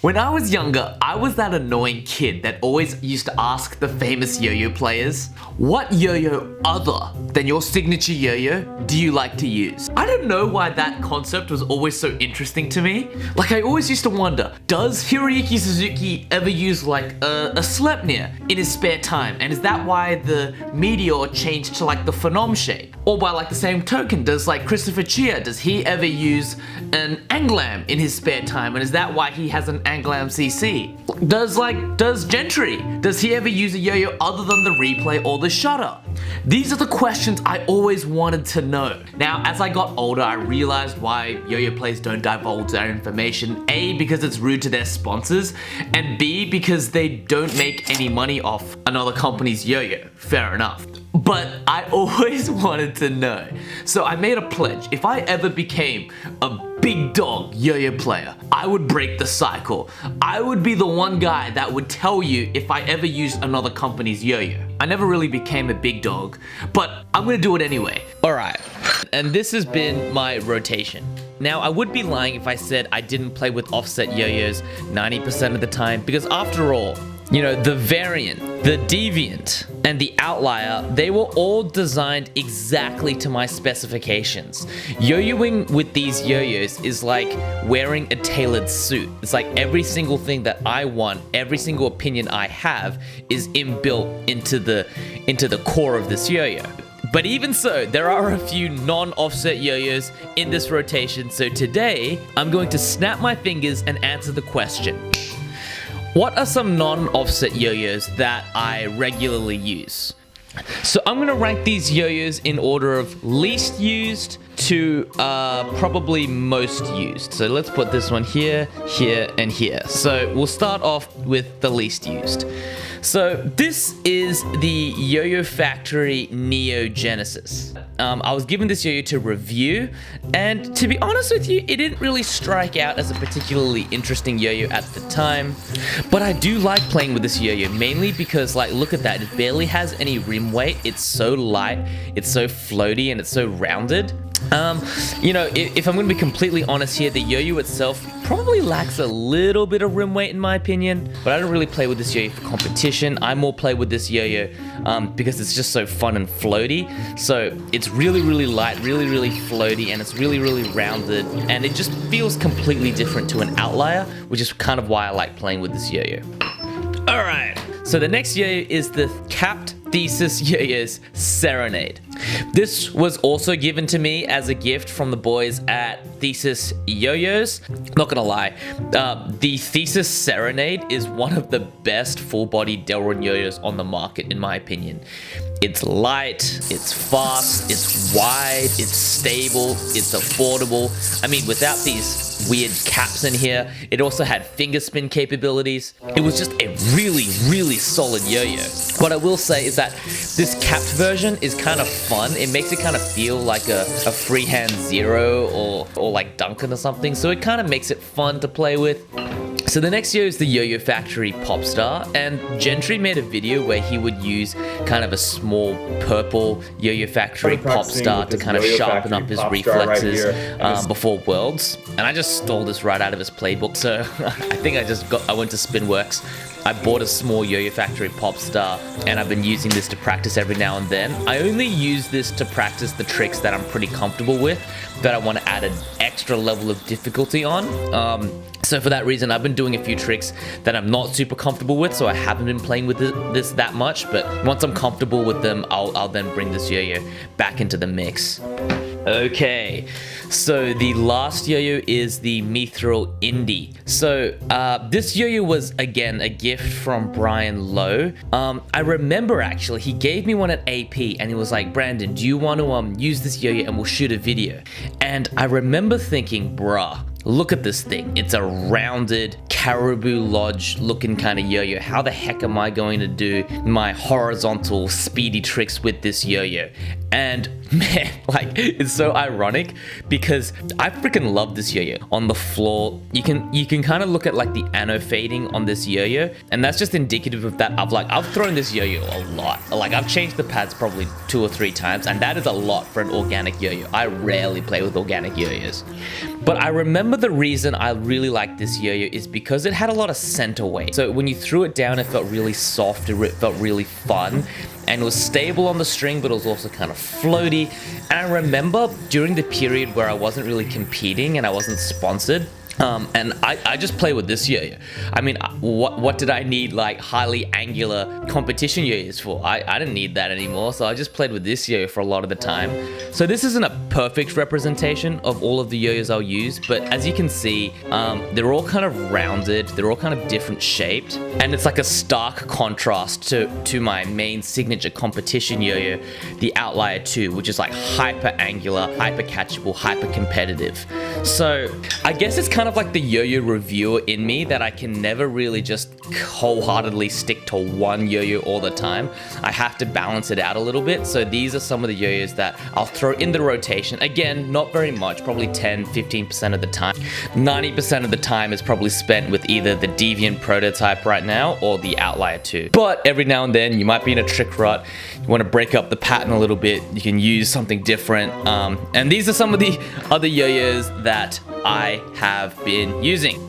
When I was younger, I was that annoying kid that always used to ask the famous yo-yo players, what yo-yo other than your signature yo-yo do you like to use? I don't know why that concept was always so interesting to me. Like, I always used to wonder, does Hiroyuki Suzuki ever use like a Sleipnir in his spare time? And is that why the Meteor changed to like the Phenom shape? Or by like the same token, does like Christopher Chia, does he ever use an Anglam in his spare time? And is that why he has an Anglam CC? Does Gentry, does he ever use a yo-yo other than the replay or the shutter? These are the questions I always wanted to know. Now, as I got older, I realized why yo-yo players don't divulge their information. A, because it's rude to their sponsors, and B, because they don't make any money off another company's yo-yo. Fair enough. But I always wanted to know. So I made a pledge. If I ever became a big dog yo-yo player, I would break the cycle. I would be the one guy that would tell you if I ever used another company's yo-yo. I never really became a big dog, but I'm gonna do it anyway. Alright, and this has been my rotation. Now, I would be lying if I said I didn't play with offset yo-yos 90% of the time, because after all, you know, the variant, the deviant, and the outlier, they were all designed exactly to my specifications. Yo-yoing with these yo-yos is like wearing a tailored suit. It's like every single thing that I want, every single opinion I have is inbuilt into the core of this yo-yo. But even so, there are a few non-offset yo-yos in this rotation, so today, I'm going to snap my fingers and answer the question. What are some non-offset yo-yos that I regularly use? So I'm gonna rank these yo-yos in order of least used to probably most used. So let's put this one here, here, and here. So we'll start off with the least used. So this is the Yo-Yo Factory Neo Genesis. I was given this yo-yo to review, and to be honest with you, it didn't really strike out as a particularly interesting yo-yo at the time. But I do like playing with this yo-yo, mainly because, like, look at that, it barely has any rim weight. It's so light, it's so floaty, and it's so rounded. You know, if I'm going to be completely honest here, the yo-yo itself probably lacks a little bit of rim weight in my opinion, but I don't really play with this yo-yo for competition. I more play with this yo-yo because it's just so fun and floaty. So it's really, really light, really, really floaty, and it's really, really rounded, and it just feels completely different to an outlier, which is kind of why I like playing with this yo-yo. Alright, so the next yo-yo is the capped THESIS Yoyos Serenade. This was also given to me as a gift from the boys at THESIS Not gonna lie, the THESIS Serenade is one of the best full-body Delrin yo-yos on the market in my opinion. It's light, it's fast, it's wide, it's stable, it's affordable. I mean, without these weird caps in here, it also had finger spin capabilities. It was just a really, really solid yo-yo. What I will say is that this capped version is kind of fun. It makes it kind of feel like a freehand Zero or like Duncan or something, so it kind of makes it fun to play with. So the next yo is the Yo-Yo Factory POPSTAR, and Gentry made a video where he would use kind of a small purple Yo-Yo Factory POPSTAR to kind of sharpen up his reflexes before Worlds, and I just stole this right out of his playbook, so I think I went to Spinworks. I bought a small Yo-Yo Factory POPSTAR, and I've been using this to practice every now and then. I only use this to practice the tricks that I'm pretty comfortable with, that I want to add an extra level of difficulty on. So for that reason, I've been doing a few tricks that I'm not super comfortable with, so I haven't been playing with this that much, but once I'm comfortable with them, I'll then bring this yo-yo back into the mix. Okay, so the last yo-yo is the MYTHRIL Indie. So this yo-yo was, again, a gift from Brian Lowe. I remember, actually, he gave me one at AP, and he was like, Brandon, do you want to use this yo-yo and we'll shoot a video? And I remember thinking, bruh, look at this thing. It's a rounded Caribou Lodge looking kind of yo-yo. How the heck am I going to do my horizontal speedy tricks with this yo-yo? And man, like, it's so ironic because I freaking love this yo-yo. On the floor, you can kind of look at like the anno fading on this yo-yo, and that's just indicative of that. I've thrown this yo-yo a lot. Like, I've changed the pads probably 2 or 3 times, and that is a lot for an organic yo-yo. I rarely play with organic yo-yos. But I remember the reason I really liked this yo-yo is because it had a lot of center weight. So when you threw it down, it felt really soft, it felt really fun, and it was stable on the string, but it was also kind of floaty. And I remember during the period where I wasn't really competing and I wasn't sponsored, and I just play with this yo-yo. I mean, what did I need like highly angular competition yo-yos for? I didn't need that anymore, so I just played with this yo-yo for a lot of the time. So this isn't a perfect representation of all of the yo-yos I'll use, but as you can see, they're all kind of rounded, they're all kind of different shaped, and it's like a stark contrast to my main signature competition yo-yo, the Outlier 2, which is like hyper angular, hyper catchable, hyper competitive. So I guess it's kind of like the yo-yo reviewer in me that I can never really just wholeheartedly stick to one yo-yo all the time. I have to balance it out a little bit. So these are some of the yo-yos that I'll throw in the rotation. Again, not very much, probably 10-15% of the time. 90% of the time is probably spent with either the Deviant prototype right now or the Outlier 2. But every now and then you might be in a trick rut, you want to break up the pattern a little bit, you can use something different. And these are some of the other yo-yos that I have been using.